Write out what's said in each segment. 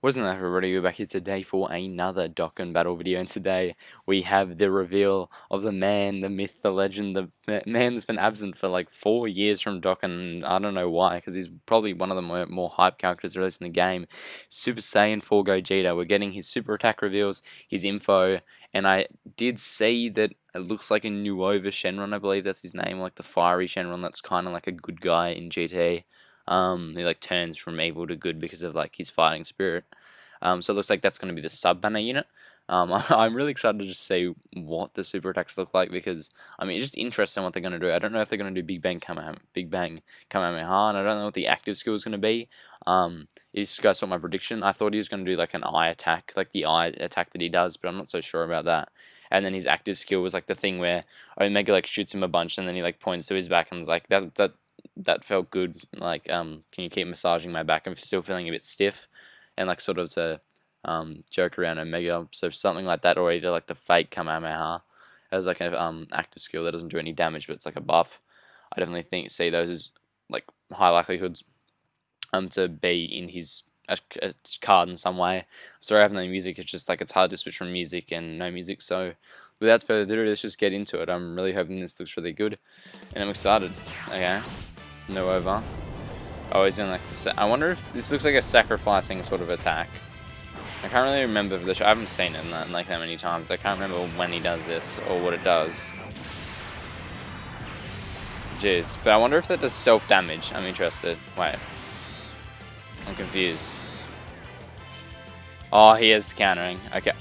Wasn't that everybody? We're back here today for another Dokkan battle video, and today we have the reveal of the man, the myth, the legend, the man that's been absent for like 4 years from Dokkan. I don't know why, because he's probably one of the more hype characters released in the game. Super Saiyan 4 Gogeta. We're getting his super attack reveals, his info, and I did see that it looks like a Nuova Shenron, I believe that's his name, like the fiery Shenron that's kind of like a good guy in GT. He like turns from evil to good because of like his fighting spirit. So it looks like that's going to be the sub banner unit. I'm really excited to just see what the super attacks look like because I mean it's just interesting what they're going to do. I don't know if they're going to do Big Bang Kamehameha, and I don't know what the active skill is going to be. You guys saw my prediction. I thought he was going to do like an eye attack, like the eye attack that he does, but I'm not so sure about that. And then his active skill was like the thing where Omega like shoots him a bunch, and then he like points to his back and is like that felt good. Like can you keep massaging my back? I'm still feeling a bit stiff. And like sort of to joke around Omega, so something like that, or either like the fake Kamehameha as like an active skill that doesn't do any damage, but it's like a buff. I definitely see those as like high likelihoods to be in his card in some way. Sorry, I have no music. It's just like it's hard to switch from music and no music. So without further ado, let's just get into it. I'm really hoping this looks really good, and I'm excited. Okay, no over. Oh, he's doing like I wonder if this looks like a sacrificing sort of attack. I can't really remember the show. I haven't seen it like that many times. I can't remember when he does this or what it does. Jeez, but I wonder if that does self-damage. I'm interested. Wait. I'm confused. Oh, he is countering. Okay.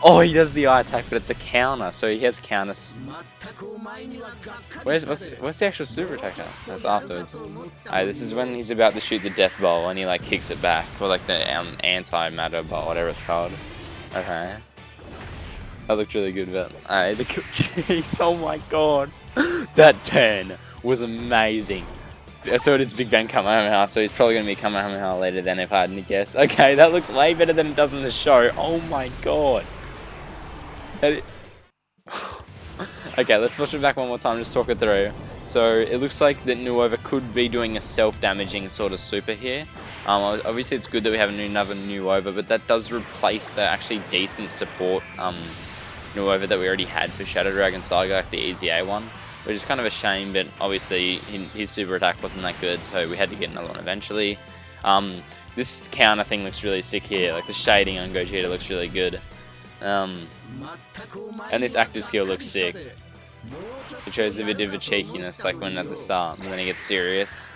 Oh, he does the eye attack, but it's a counter, so he has counters. What's the actual super attack now? That's afterwards. Alright, this is when he's about to shoot the death ball and he like kicks it back, or like the anti-matter ball, whatever it's called. Okay. That looked really good, but alright, jeez, oh my god. That turn was amazing. So it is Big Bang Kamehameha, so he's probably going to be Kamehameha later then if I had to guess. Okay, that looks way better than it does in the show. Oh my god. Okay, let's watch it back one more time, just talk it through. So it looks like that Nuova could be doing a self-damaging sort of super here. Obviously it's good that we have another Nuova, but that does replace the actually decent support Nuova that we already had for Shadow Dragon Saga, like the Easy A one. Which is kind of a shame, but obviously his super attack wasn't that good, so we had to get another one eventually. This counter thing looks really sick here, like the shading on Gogeta looks really good. And this active skill looks sick. It shows a bit of a cheekiness, like when at the start, and then he gets serious.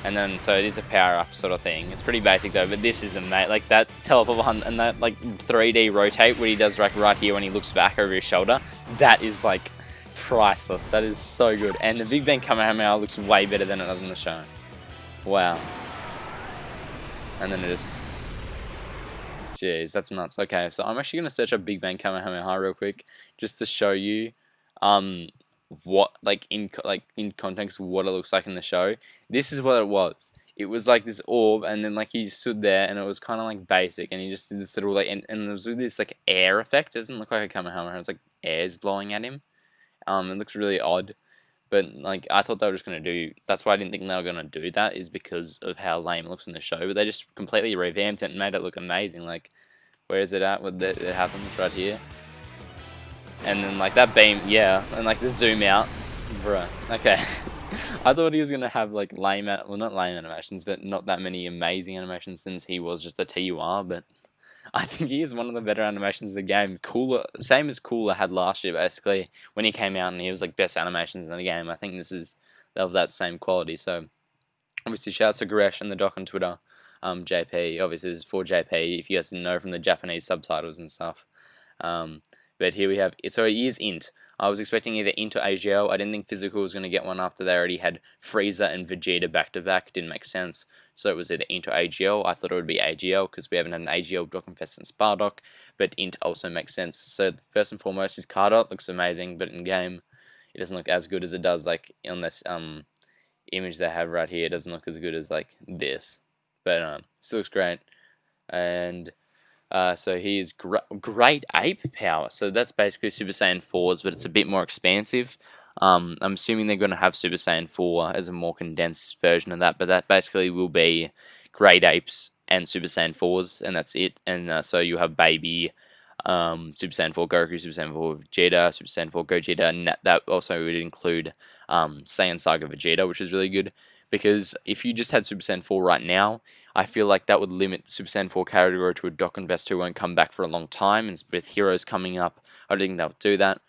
And then, so it is a power-up sort of thing. It's pretty basic though, but this is amazing. Like that teleport hunt and that like 3D rotate, what he does like right here when he looks back over his shoulder, that is like priceless. That is so good, and the Big Bang Kamehameha looks way better than it does in the show. Wow. And then it just, jeez, that's nuts. Okay, so I'm actually gonna search up Big Bang Kamehameha real quick just to show you what like in context what it looks like in the show. This is what it was. It was like this orb, and then like he stood there, and it was kind of like basic, and he just did this little like, and there was this like air effect. It doesn't look like a Kamehameha. It's like air's blowing at him. It looks really odd, but like I thought they were just gonna do. That's why I didn't think they were gonna do that, is because of how lame it looks in the show. But they just completely revamped it and made it look amazing. Like, where is it at? What it happens right here, and then like that beam, yeah, and like the zoom out, bruh. Okay, I thought he was gonna have like well, not lame animations, but not that many amazing animations since he was just a TUR, but. I think he is one of the better animations of the game. Cooler, same as Cooler had last year, basically, when he came out and he was like best animations in the game. I think this is of that same quality. So, obviously, shouts to Goresh and the doc on Twitter. JP, obviously, this is for JP, if you guys didn't know from the Japanese subtitles and stuff. But here we have, so he is Int. I was expecting either Int or AGL. I didn't think Physical was going to get one after they already had Frieza and Vegeta back to back. It didn't make sense. So it was either Int or AGL. I thought it would be AGL because we haven't had an AGL Dokkan Fest since Bardock. But Int also makes sense. So first and foremost, his card art looks amazing, but in game, it doesn't look as good as it does like on this image they have right here. It doesn't look as good as like this. But still looks great. And so he is great ape power. So that's basically Super Saiyan 4s, but it's a bit more expansive. I'm assuming they're going to have Super Saiyan 4 as a more condensed version of that, but that basically will be great apes and Super Saiyan 4s, and that's it. And so you have Baby, Super Saiyan 4 Goku, Super Saiyan 4 Vegeta, Super Saiyan 4 Gogeta, and that also would include Saiyan Saga Vegeta, which is really good, because if you just had Super Saiyan 4 right now, I feel like that would limit the Super Saiyan 4 category to a Dokkan Vest who won't come back for a long time, and with Heroes coming up, I don't think they'll do that.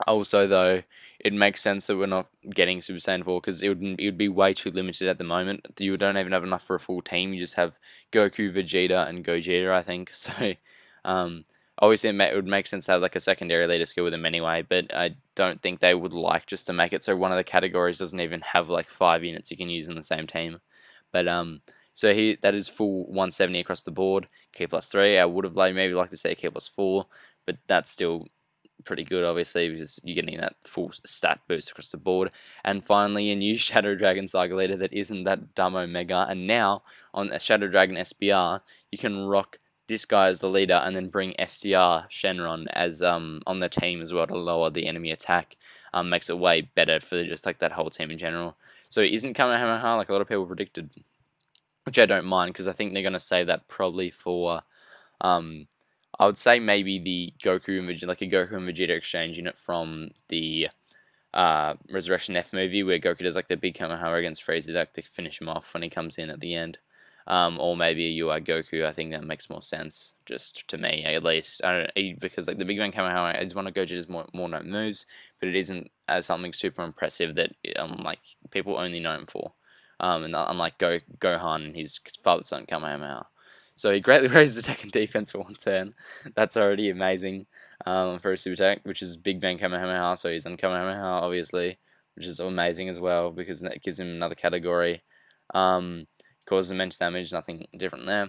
Also, though, it makes sense that we're not getting Super Saiyan 4 because it would be way too limited at the moment. You don't even have enough for a full team. You just have Goku, Vegeta, and Gogeta, I think. So, obviously, it would make sense to have like a secondary leader skill with them anyway. But I don't think they would like just to make it so one of the categories doesn't even have like 5 units you can use in the same team. But so that is full 170 across the board. K plus 3. I would have maybe liked to say K plus 4, but that's still pretty good, obviously, because you're getting that full stat boost across the board. And finally, a new Shadow Dragon Saga leader that isn't that dumb Omega. And now on a Shadow Dragon SBR, you can rock this guy as the leader and then bring SDR Shenron as on the team as well to lower the enemy attack. Makes it way better for just like that whole team in general. So it isn't Kamehameha like a lot of people predicted, which I don't mind because I think they're going to say that probably for I would say maybe the Goku and Vegeta, like a Goku and Vegeta exchange unit from the Resurrection F movie, where Goku does like the big Kamehameha against Frieza to finish him off when he comes in at the end. Or maybe a UI Goku. I think that makes more sense, just to me at least. I don't, because like the Big Bang Kamehameha is one of Gogeta's more known moves, but it isn't as something super impressive that like people only know him for. And unlike Gohan and his father son Kamehameha. So he greatly raises attack and defense for 1 turn. That's already amazing for a super attack, which is Big Bang Kamehameha. So he's on Kamehameha, obviously, which is amazing as well because that gives him another category. Causes immense damage, nothing different there.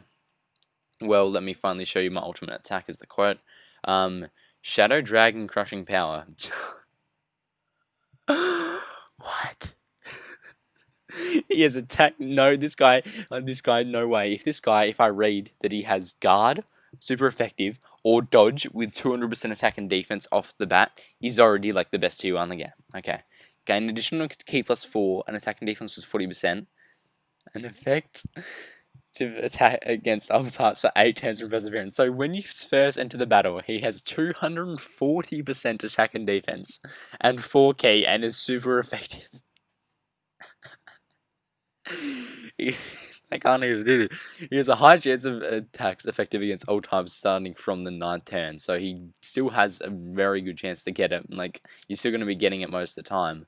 Well, let me finally show you my ultimate attack, is the quote. Shadow Dragon Crushing Power. What? He has attack. No, this guy, no way. If I read that he has guard, super effective, or dodge with 200% attack and defense off the bat, he's already like the best T1 on the game. Okay. Gain additional key plus 4, and attack and defense was 40%. An effect to attack against other types for 8 turns from perseverance. So when you first enter the battle, he has 240% attack and defense, and 4 key, and is super effective. I can't even do it. He has a high chance of attacks effective against all types starting from the 9th turn, so he still has a very good chance to get it. Like, you're still going to be getting it most of the time,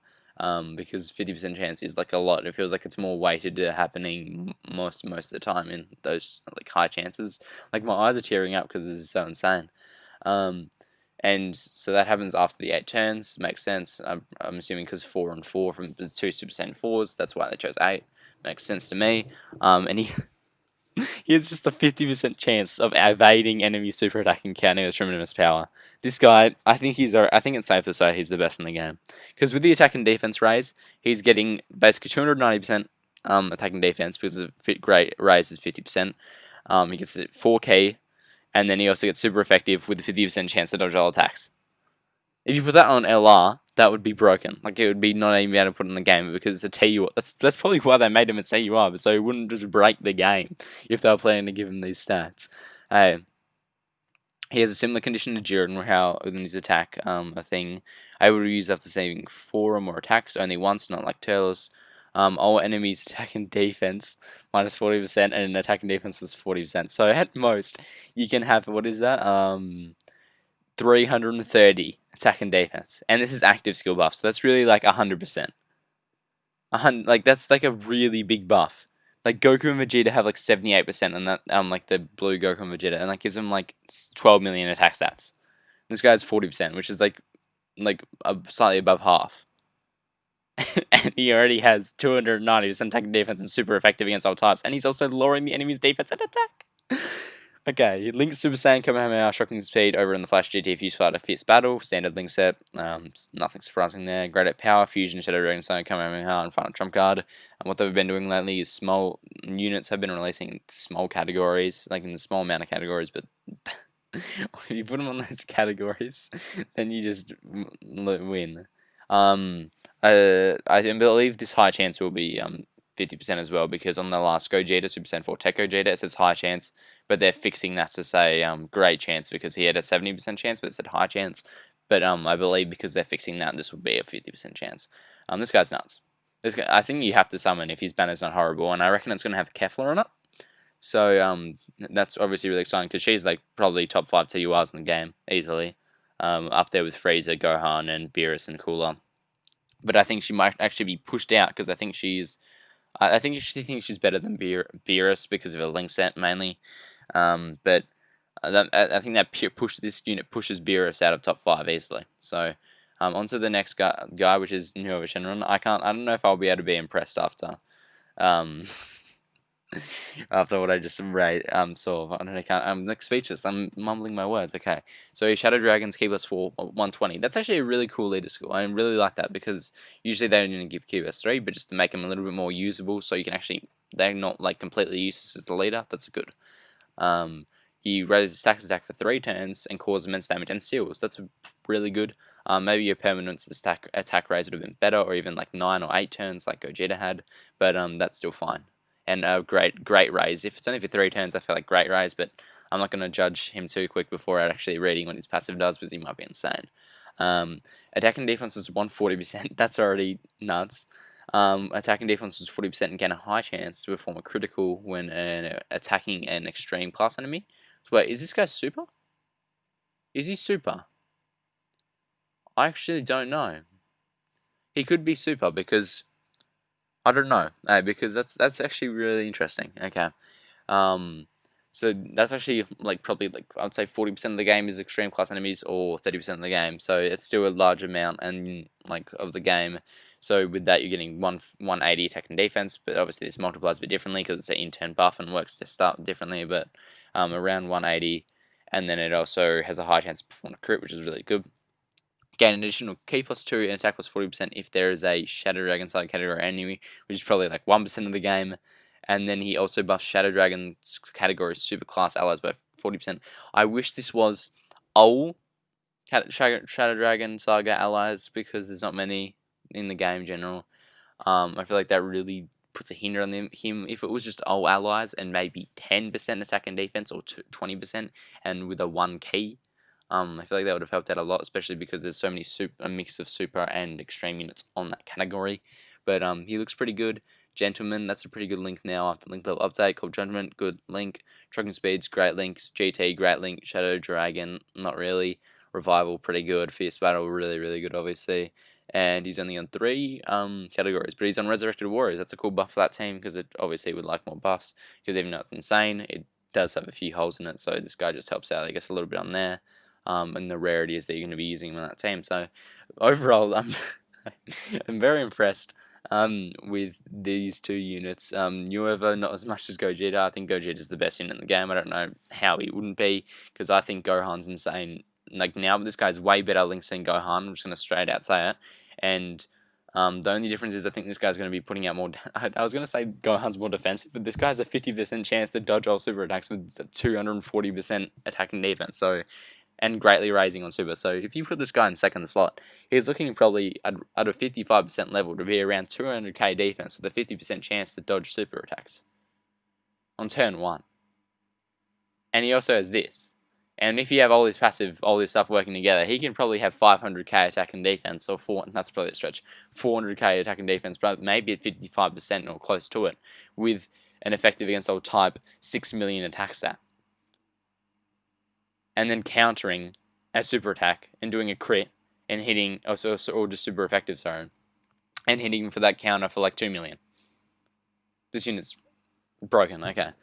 because 50% chance is like a lot. It feels like it's more weighted to happening most of the time in those like high chances. Like, my eyes are tearing up because this is so insane. And so that happens after the 8 turns. Makes sense. I'm assuming because 4 and 4 from the 2 Super Saiyan 4s. That's why they chose 8. Makes sense to me. And he has just a 50% chance of evading enemy super attack and counting with tremendous power. This guy, I think it's safe to say he's the best in the game. Because with the attack and defense raise, he's getting basically 290% attack and defense because the great raise is 50%. He gets it 4k, and then he also gets super effective with a 50% chance to dodge all attacks. If you put that on LR, that would be broken. Like, it would be not even able to put in the game because it's a TUR. That's probably why they made him a TUR, but so he wouldn't just break the game if they were planning to give him these stats. He has a similar condition to Jiren, how within his attack a thing able to use after saving 4 or more attacks only once, not like Turles. All enemies attack and defense minus 40%, and attack and defense was 40%. So at most, you can have, what is that? 330 attack and defense, and this is active skill buff, so that's really like 100%. Like, that's like a really big buff. Like, Goku and Vegeta have like 78%, and that like the blue Goku and Vegeta, and that gives them like 12 million attack stats. This guy has 40%, which is like slightly above half. And he already has 290% attack and defense and super effective against all types, and he's also lowering the enemy's defense and attack. Okay, Link Super Saiyan Kamehameha, shocking speed over in the Flash GT Fuse Fighter Fierce Battle, standard Link set, nothing surprising there. Great at power, fusion, Shadow Dragon Saiyan Kamehameha, and Final Trump Card. And what they've been doing lately is small units have been releasing small categories, like in the small amount of categories, but if you put them on those categories, then you just win. I believe this high chance will be 50% as well, because on the last Gogeta, Super Saiyan 4 Tech Gogeta, it says high chance, but they're fixing that to say great chance, because he had a 70% chance, but it said high chance. But I believe because they're fixing that, this will be a 50% chance. This guy's nuts. This guy, I think you have to summon if his banner's not horrible, and I reckon it's going to have Kefla on it. So that's obviously really exciting, because she's like probably top 5 TURs in the game, easily. Up there with Frieza, Gohan, and Beerus and Cooler. But I think she might actually be pushed out, because I think she's better than Beerus because of her link set mainly. But I think that this unit pushes Beerus out of top 5 easily. So on to the next guy, which is Nuova Shenron. I don't know if I'll be able to be impressed after after what I just saw. I'm like speechless. I'm mumbling my words. Okay, so Shadow Dragons Key plus 4 120. That's actually a really cool leader skill. I really like that, because usually they don't give Key plus 3, but just to make them a little bit more usable, so you can actually, they're not like completely useless as the leader. That's good. He raises stack attack for 3 turns and causes immense damage and seals. That's really good. Maybe your permanence attack raise would have been better, or even like 9 or 8 turns like Gogeta had, but that's still fine. And a great raise. If it's only for 3 turns, I feel like great raise, but I'm not going to judge him too quick before actually reading what his passive does, because he might be insane. Attack and defense was 140%. That's already nuts. Attack and defense was 40% and gain a high chance to perform a critical when attacking an extreme class enemy. So wait, is this guy super? Is he super? I actually don't know. He could be super, because I don't know, because that's actually really interesting. Okay, so that's actually like probably like I'd say 40% of the game is extreme class enemies, or 30% of the game. So it's still a large amount and like of the game. So with that, you're getting 180 attack and defense, but obviously this multiplies a bit differently because it's an in-turn buff and works to start differently. But around 180, and then it also has a high chance to perform a crit, which is really good. Gain an additional Key plus 2 and attack plus 40% if there is a Shadow Dragon side category enemy, which is probably like 1% of the game. And then he also buffs Shadow Dragon's category super class allies by 40%. I wish this was all Shadow Dragon Saga allies, because there's not many in the game in general. I feel like that really puts a hinder on him. If it was just all allies and maybe 10% attack and defense, or 20%, and with a 1 key, I feel like that would have helped out a lot, especially because there's so many a mix of super and extreme units on that category. But he looks pretty good. Gentleman, that's a pretty good link now after link level update called Gentleman, good link. Trucking Speeds, great links. GT, great link. Shadow Dragon, not really. Revival, pretty good. Fierce Battle, really, really good, obviously. And he's only on 3 categories, but he's on Resurrected Warriors. That's a cool buff for that team, because it obviously would like more buffs, because even though it's insane, it does have a few holes in it, so this guy just helps out, I guess, a little bit on there. And the rarities that you're going to be using on that team. So overall, I'm very impressed with these 2 units. Nuova, not as much as Gogeta. I think Gogeta is the best unit in the game. I don't know how he wouldn't be, because I think Gohan's insane. Like now, this guy's way better links than Gohan. I'm just going to straight out say it. And the only difference is I think this guy's going to be putting out more. I was going to say Gohan's more defensive, but this guy has a 50% chance to dodge all super attacks with 240% attack and defense. So, and greatly raising on super. So if you put this guy in second slot, he's looking probably at a 55% level to be around 200k defense with a 50% chance to dodge super attacks on turn 1. And he also has this. And if you have all this passive, all this stuff working together, he can probably have 500k attack and defense, or that's probably a stretch, 400k attack and defense, but maybe at 55% or close to it, with an effective against all type 6 million attack stat. And then countering a super attack and doing a crit and hitting, or just super effective, sorry, and hitting for that counter for like 2 million. This unit's broken, okay.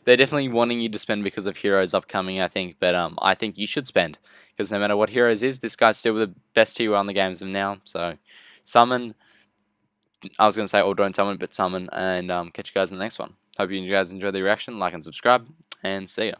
They're definitely wanting you to spend because of Heroes upcoming, I think, but I think you should spend, because no matter what Heroes is, this guy's still the best hero on the games of now. So summon, I was going to say, or don't summon, but summon, and catch you guys in the next one. Hope you guys enjoy the reaction, like and subscribe, and see ya.